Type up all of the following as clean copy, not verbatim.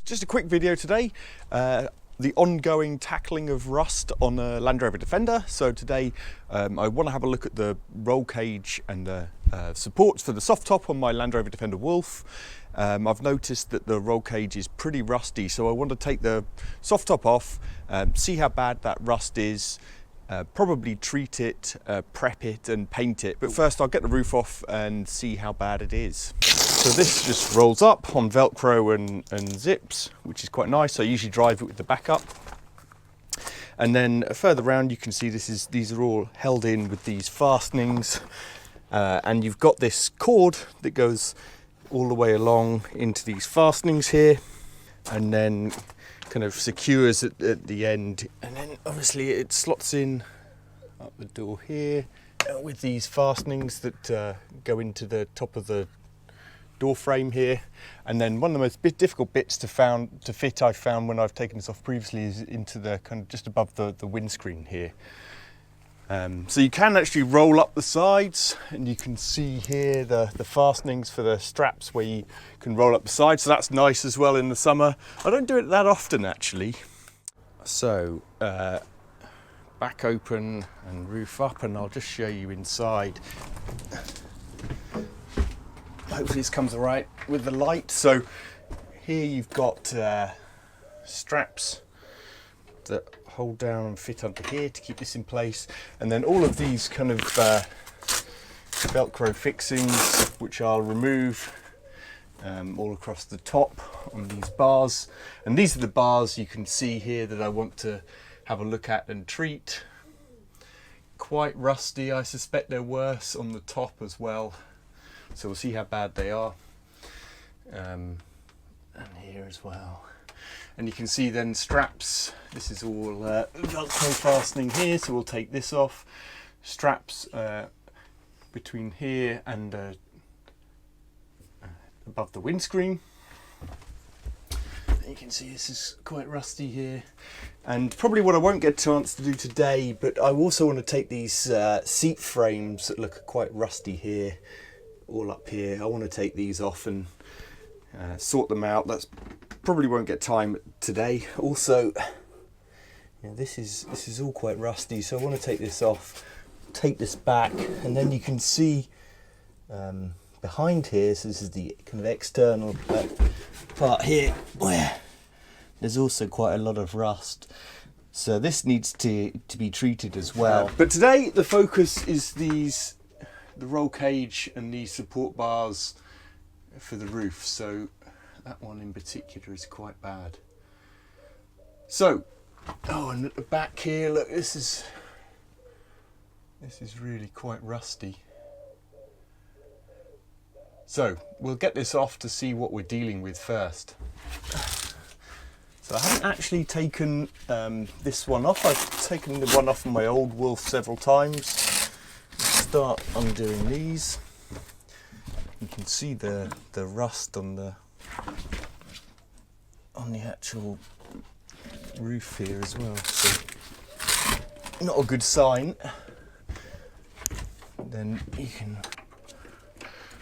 Just a quick video today, the ongoing tackling of rust on a Land Rover Defender. So today I want to have a look at the roll cage and the supports for the soft top on my Land Rover Defender Wolf. I've noticed that the roll cage is pretty rusty, so I want to take the soft top off, see how bad that rust is, probably treat it, prep it and paint it. But first I'll get the roof off and see how bad it is. So this just rolls up on Velcro and zips, which is quite nice. I usually drive it with the back up. And then further around you can see these are all held in with these fastenings. And you've got this cord that goes all the way along into these fastenings here, and then kind of secures at the end. And then obviously it slots in up the door here with these fastenings that go into the top of the door frame here. And then one of the most difficult bits to fit I've found when I've taken this off previously is into the kind of just above the windscreen here. So you can actually roll up the sides, and you can see here the fastenings for the straps where you can roll up the sides, so that's nice as well in the summer. I don't do it that often actually. So back open and roof up, and I'll just show you inside. Hopefully this comes all right with the light. So here you've got straps that hold down and fit under here to keep this in place, and then all of these kind of Velcro fixings, which I'll remove all across the top on these bars. And these are the bars you can see here that I want to have a look at and treat. Quite rusty. I suspect they're worse on the top as well, so we'll see how bad they are. And here as well. And you can see then straps. This is all Velcro fastening here, so we'll take this off. Straps between here and above the windscreen. And you can see this is quite rusty here. And probably what I won't get a chance to do today, but I also want to take these seat frames that look quite rusty here, all up here. I want to take these off and sort them out. That's probably won't get time today. Also, this is all quite rusty, so I want to take this off, take this back, and then you can see behind here, so this is the kind of external part here, where there's also quite a lot of rust. So this needs to be treated as well. But today the focus is the roll cage and these support bars for the roof. So that one in particular is quite bad. So, and at the back here, look, this is really quite rusty. So we'll get this off to see what we're dealing with first. So I haven't actually taken this one off. I've taken the one off from my old Wolf several times. Let's start undoing these. You can see the rust on the actual roof here as well, so not a good sign. Then you can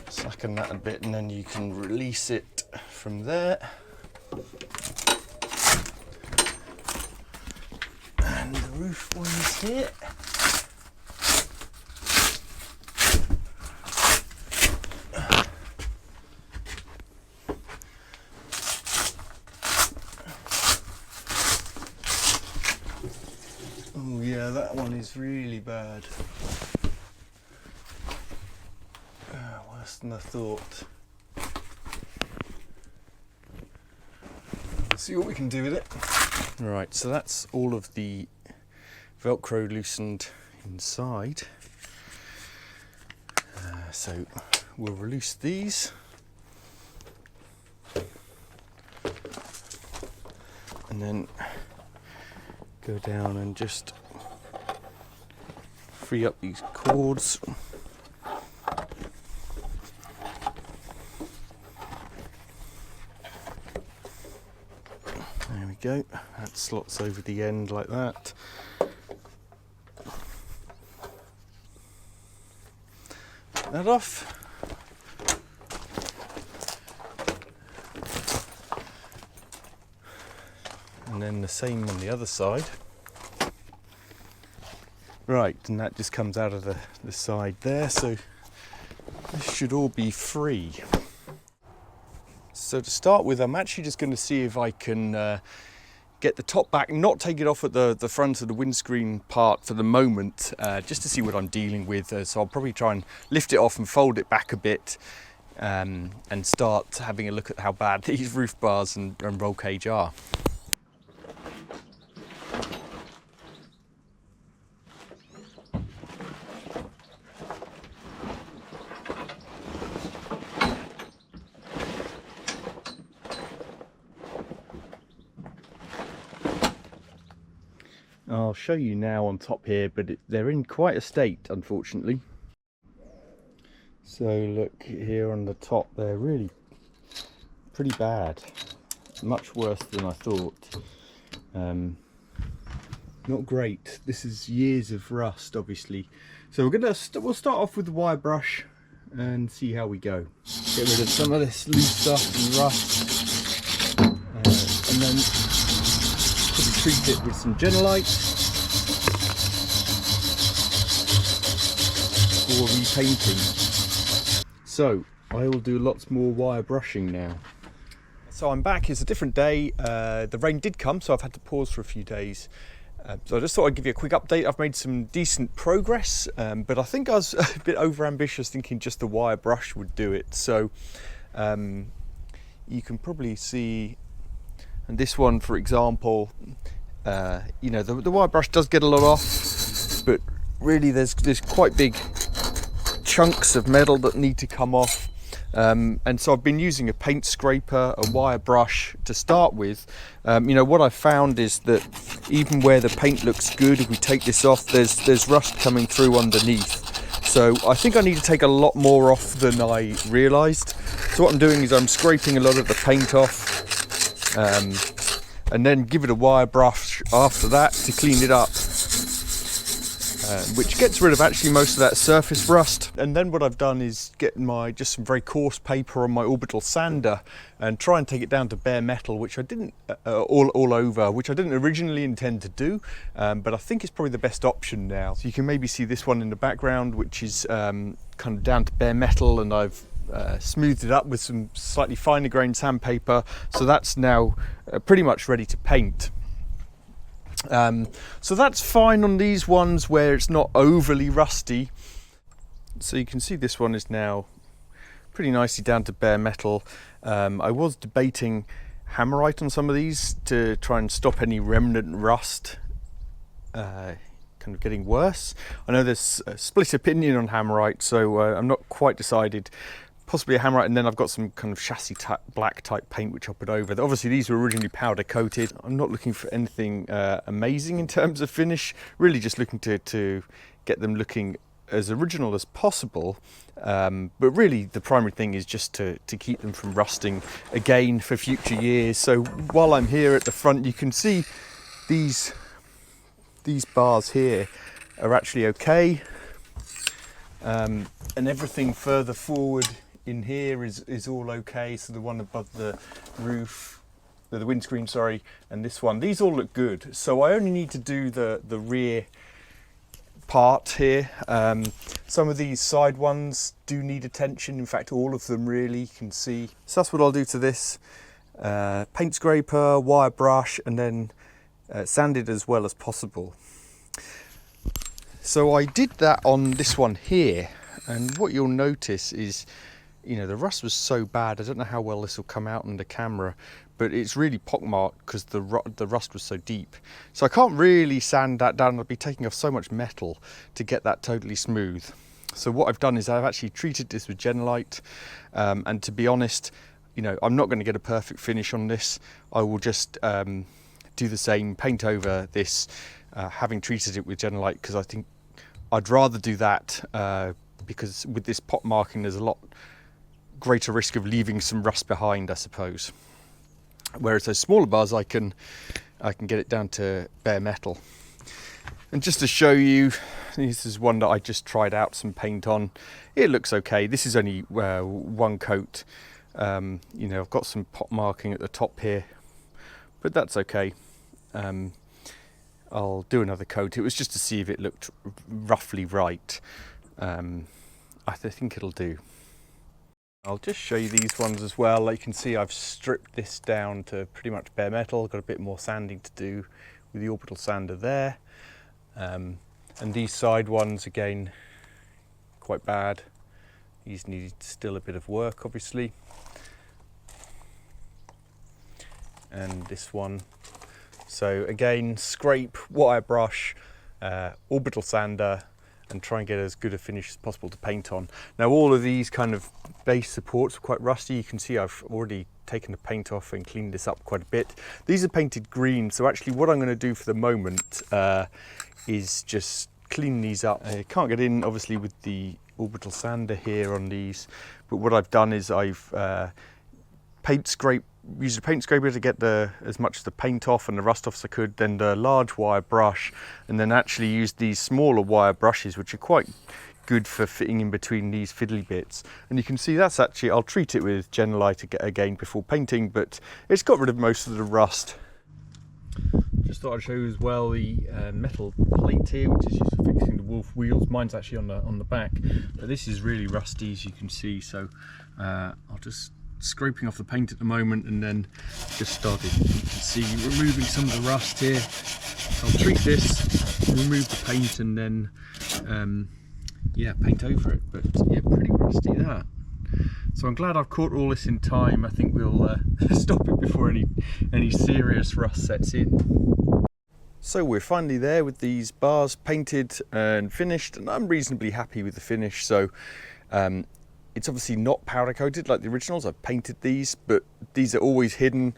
slacken that a bit, and then you can release it from there. And the roof one is here. Oh yeah, that one is really bad. Worse than I thought. Let's see what we can do with it. Right, so that's all of the Velcro loosened inside. So we'll release these. And then go down and just free up these cords. There we go, that slots over the end like that. Take that off. and then the same on the other side. Right, and that just comes out of the side there, so this should all be free. So to start with, I'm actually just going to see if I can get the top back, not take it off at the front of the windscreen part for the moment, just to see what I'm dealing with. So I'll probably try and lift it off and fold it back a bit, and start having a look at how bad these roof bars and roll cage are. I'll show you now on top here, but they're in quite a state, unfortunately. So look here on the top, they're really pretty bad, much worse than I thought. Not great. This is years of rust, obviously. So we'll start off with the wire brush and see how we go. Get rid of some of this loose stuff and rust, and then treat it with some Genolite for repainting. So I will do lots more wire brushing now. So I'm back. It's a different day. The rain did come, so I've had to pause for a few days. So I just thought I'd give you a quick update. I've made some decent progress, but I think I was a bit over ambitious, thinking just the wire brush would do it. So you can probably see, and this one, for example, you know, the wire brush does get a lot off, but really there's quite big chunks of metal that need to come off. And so I've been using a paint scraper, a wire brush to start with. You know, what I've found is that even where the paint looks good, if we take this off, there's rust coming through underneath. So I think I need to take a lot more off than I realised. So what I'm doing is I'm scraping a lot of the paint off, and then give it a wire brush after that to clean it up, which gets rid of actually most of that surface rust. And then what I've done is get just some very coarse paper on my orbital sander and try and take it down to bare metal, which I didn't all over, which I didn't originally intend to do, but I think it's probably the best option now. So you can maybe see this one in the background, which is kind of down to bare metal, and I've smoothed it up with some slightly finer grained sandpaper, so that's now pretty much ready to paint. So that's fine on these ones where it's not overly rusty. So you can see this one is now pretty nicely down to bare metal. I was debating Hammerite on some of these to try and stop any remnant rust kind of getting worse. I know there's a split opinion on Hammerite, so I'm not quite decided. Possibly a Hammerite, and then I've got some kind of chassis black type paint which I'll put over. Obviously these were originally powder coated. I'm not looking for anything amazing in terms of finish, really just looking to get them looking as original as possible, but really the primary thing is just to keep them from rusting again for future years. So while I'm here at the front, you can see these bars here are actually okay, and everything further forward in here is all okay. So the one above the roof, the windscreen, sorry, and this one, these all look good. So I only need to do the rear part here. Some of these side ones do need attention. In fact, all of them really, you can see. So that's what I'll do to this. Paint scraper, wire brush, and then sand it as well as possible. So I did that on this one here, and what you'll notice is, you know, the rust was so bad. I don't know how well this will come out on the camera, but it's really pockmarked because the rust was so deep. So I can't really sand that down. I'd be taking off so much metal to get that totally smooth. So what I've done is I've actually treated this with Genolite, and to be honest, you know, I'm not going to get a perfect finish on this. I will just do the same, paint over this, having treated it with Genolite, because I think I'd rather do that, because with this pot marking there's a lot greater risk of leaving some rust behind, I suppose. Whereas those smaller bars, I can get it down to bare metal. And just to show you, this is one that I just tried out some paint on. It looks okay. This is only one coat. You know, I've got some pot marking at the top here, but that's okay. I'll do another coat. It was just to see if it looked roughly right. I think it'll do. I'll just show you these ones as well. Like you can see, I've stripped this down to pretty much bare metal. Got a bit more sanding to do with the orbital sander there. And these side ones, again, quite bad. These need still a bit of work, obviously. And this one. So again, scrape, wire brush, orbital sander, and try and get as good a finish as possible to paint on. Now all of these kind of base supports are quite rusty. You can see I've already taken the paint off and cleaned this up quite a bit. These are painted green, so actually what I'm going to do for the moment is just clean these up. I can't get in obviously with the orbital sander here on these, but what I've done is I've used a paint scraper to get as much of the paint off and the rust off as I could, then the large wire brush, and then actually used these smaller wire brushes, which are quite good for fitting in between these fiddly bits. And you can see that's actually, I'll treat it with Genelite again before painting, but it's got rid of most of the rust. Just thought I'd show you as well the metal plate here, which is used for fixing the Wolf wheels. Mine's actually on the back, but this is really rusty, as you can see. So I'll just scraping off the paint at the moment, and then just started, you can see, removing some of the rust here. I'll treat this, remove the paint, and then yeah, paint over it. But yeah, pretty rusty that. So I'm glad I've caught all this in time. I think we'll stop it before any serious rust sets in. So we're finally there with these bars painted and finished, and I'm reasonably happy with the finish. So it's obviously not powder coated like the originals. I've painted these, but these are always hidden.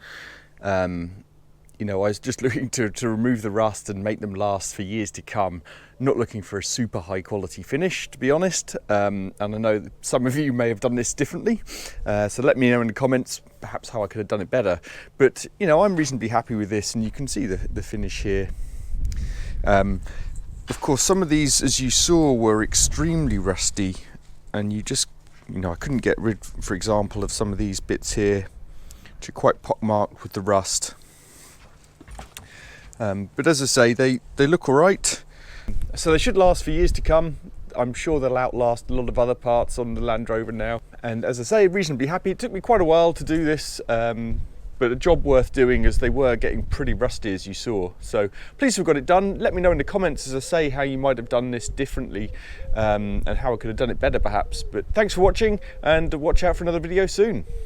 You know, I was just looking to remove the rust and make them last for years to come. Not looking for a super high quality finish, to be honest. And I know that some of you may have done this differently. So let me know in the comments perhaps how I could have done it better. But, you know, I'm reasonably happy with this, and you can see the finish here. Of course, some of these, as you saw, were extremely rusty, and you know, I couldn't get rid, for example, of some of these bits here, which are quite pockmarked with the rust. But as I say, they look all right. So they should last for years to come. I'm sure they'll outlast a lot of other parts on the Land Rover now. And as I say, reasonably happy. It took me quite a while to do this, but a job worth doing, as they were getting pretty rusty, as you saw. So pleased we've got it done. Let me know in the comments, as I say, how you might have done this differently, and how I could have done it better perhaps. But thanks for watching, and watch out for another video soon.